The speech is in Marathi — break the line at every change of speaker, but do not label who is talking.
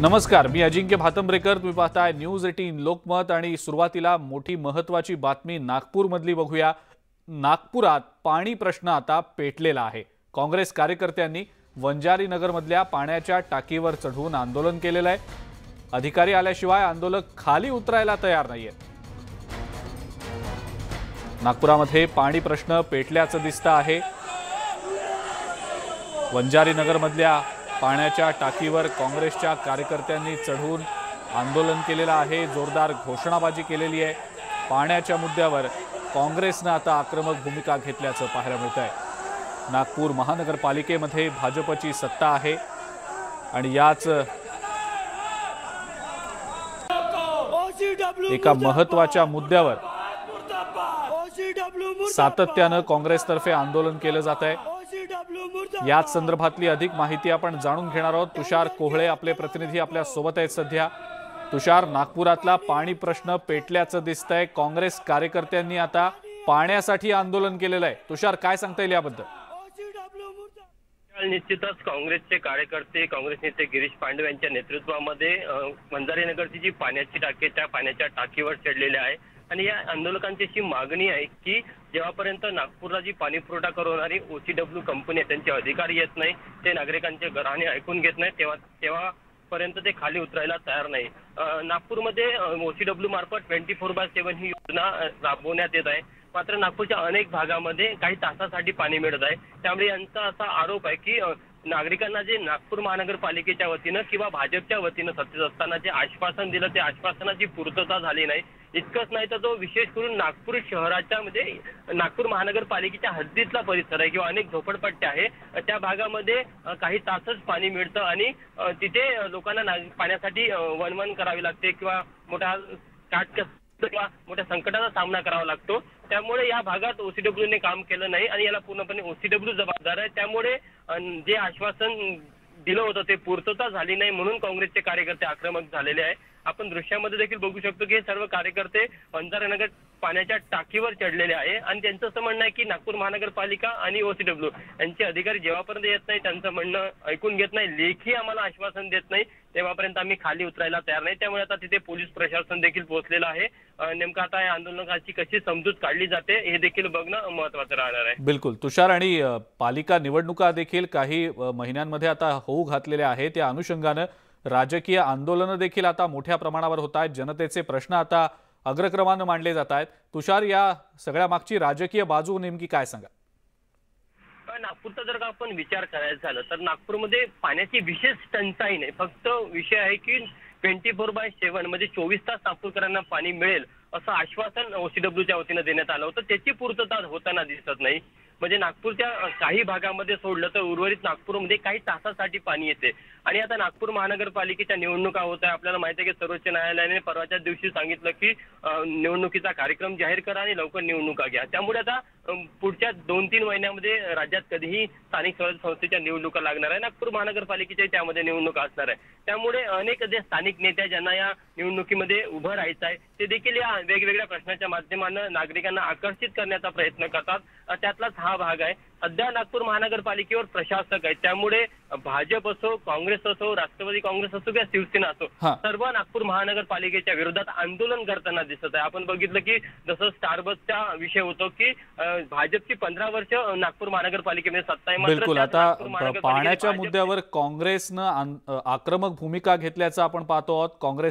नमस्कार, मी अजिंक्य भातंब्रेकर। तुम्ही पाहताय न्यूज 18 लोकमत आणि सुरुवातीला मोठी महत्त्वाची बातमी नागपूरमधली बघूया। नागपुरात पाणी प्रश्न आता पेटलेला आहे। काँग्रेस कार्यकर्त्यांनी वंजारी नगरमधल्या पाण्याच्या टाकीवर चढून आंदोलन केलेलं आहे। अधिकारी आल्याशिवाय आंदोलक खाली उतरायला तयार नाहीयेत। नागपुरामध्ये पाणी प्रश्न पेटल्याचं दिसतं आहे। वंजारी नगरमधल्या पाण्याच्या टाकीवर काँग्रेसच्या कार्यकर्त्यांनी चढून आंदोलन केलेलं आहे। जोरदार घोषणाबाजी केलेली आहे। पाण्याच्या मुद्द्यावर काँग्रेसने आता आक्रमक भूमिका घेतल्याचं पाहायला मिळतंय। नागपूर महानगरपालिकेमध्ये भाजपची सत्ता आहे आणि याच एका महत्त्वाच्या मुद्द्यावर सातत्याने काँग्रेसतर्फे आंदोलन केलं जात आहे। याच संदर्भातली अधिक माहिती आपण जाणून घेणार आहोत। तुषार कोहळे आपले प्रतिनिधी आपल्या सोबत आहेत सध्या। तुषार, नागपुरातला पाणी प्रश्न पेटल्याचं दिसतंय। काँग्रेस कार्यकर्त्यांनी आता पाण्यासाठी आंदोलन केलेलं आहे। तुषार, काय सांगता येईल याबद्दल?
निश्चितच काँग्रेसचे कार्यकर्ते, काँग्रेस नेते गिरीश पांडव यांच्या नेतृत्वामध्ये वंजारी नगरची जी पाण्याची टाकी त्या पाण्याच्या टाकीवर चढलेले आहे आणि या आंदोलकांची अशी मागणी आहे की जेव्हापर्यंत नागपूरला जी पाणी पुरवठा करणारी OCW कंपनी आहे त्यांचे अधिकारी येत नाही, ते नागरिकांचे घराणे ऐकून घेत नाही, तेव्हापर्यंत ते खाली उतरायला तयार नाही। नागपूरमध्ये OCW मार्फत 24/7 ही योजना राबवण्यात येत आहे। मात्र नागपूरच्या अनेक भागामध्ये काही तासासाठी पाणी मिळत आहे। त्यामुळे यांचा असा आरोप आहे की नागरिकांना जे नागपूर महानगरपालिकेच्या वतीनं किंवा भाजपच्या वतीनं सत्तेत असताना जे आश्वासन दिलं त्या आश्वासनाची पूर्तता झाली नाही। इतकंच नाही तर तो विशेष करून नागपूर शहराच्या म्हणजे नागपूर महानगरपालिकेच्या हद्दीतला परिसर आहे किंवा अनेक झोपडपट्ट्या आहे, त्या भागामध्ये काही तासच पाणी मिळतं आणि तिथे लोकांना पाण्यासाठी वणवण करावी लागते किंवा मोठा किंवा मोठ्या संकटाचा सामना करावा लागतो। त्यामुळे या भागात OCWने काम केलं नाही आणि याला पूर्णपणे OCW जबाबदार आहे। त्यामुळे जे आश्वासन दिलं होतं ते पूर्तता झाली नाही, म्हणून काँग्रेसचे कार्यकर्ते आक्रमक झालेले आहे। आपण दृश्यामध्ये देखील बघू शकतो की हे सर्व कार्यकर्ते वंजारी नगर पाण्याच्या टाकीवर चढलेले आहे आणि त्यांचं असं म्हणणं आहे की नागपूर महानगरपालिका आणि OCW यांचे अधिकारी जेव्हापर्यंत येत नाही, त्यांचं म्हणणं ऐकून घेत नाही, लेखी आम्हाला आश्वासन देत नाही, तेव्हापर्यंत आम्ही खाली उतरायला तयार नाही। त्यामुळे आता तिथे पोलीस प्रशासन देखील पोहोचलेलं आहे। नेमकं आता या आंदोलनाची कशी समजूत काढली जाते हे देखील बघणं महत्त्वाचं राहणार आहे।
बिलकुल तुषार, आणि पालिका निवडणुका देखील काही महिन्यांमध्ये आता होऊ घातलेल्या आहेत। त्या अनुषंगाने राजकीय आंदोलन देखील आता मोठ्या प्रमाणावर होत आहेत। जनतेचे प्रश्न आता अग्रक्रमाने मांडले जात आहेत। तुषार, या सगळ्या मागची राजकीय बाजू नेमकी काय सांगा?
नागपूरचा जर का आपण विचार करायचा झाला तर नागपूरमध्ये पाण्याची विशेष टंचाई नाही, फक्त विषय आहे की 24/7 म्हणजे 24 तास नागपूरकरांना पाणी मिळेल असं आश्वासन OCWच्या वतीनं देण्यात आलं होतं, त्याची पूर्तता होताना दिसत नाही। म्हणजे नागपूरच्या काही भागामध्ये सोडलं तर उर्वरित नागपूरमध्ये काही तासासाठी पाणी येते आणि आता नागपूर महानगरपालिकेच्या निवडणुका होत आहे। आपल्याला माहिती आहे की सर्वोच्च न्यायालयाने परवाच्या दिवशी सांगितलं की निवडणुकीचा कार्यक्रम जाहीर करा आणि लवकर निवडणुका घ्या। त्यामुळे आता पुढच्या 2-3 महिन्यामध्ये राज्यात कधीही स्थानिक स्वराज्य संस्थेच्या निवडणुका लागणार आहे। नागपूर महानगरपालिकेच्या त्यामध्ये निवडणुका असणार आहे। त्यामुळे अनेक जे स्थानिक नेते ज्यांना या निवडणुकीमध्ये उभं राहायचं आहे ते देखील या वेगवेगळ्या प्रश्नाच्या माध्यमातून नागरिकांना आकर्षित करण्याचा प्रयत्न करतात। त्यातलाच हा भाग आहे। सध्या नागपूर महानगरपालिकेवर प्रशासक आहे, त्यामुळे भाजप असो, काँग्रेस असो, राष्ट्रवादी काँग्रेस असो किंवा शिवसेना असो, सर्व नागपूर महानगरपालिकेच्या विरोधात आंदोलन करताना दिसत आहे। आपण बघितलं की जसं स्टारबक्सचा विषय होतो की भाजपची 15 वर्ष नागपूर महानगरपालिकेमध्ये सत्ता आहे।
बिलकुल, आता पाण्याच्या मुद्द्यावर काँग्रेसनं आक्रमक भूमिका घेतल्याचं आपण पाहतो आहोत। काँग्रेस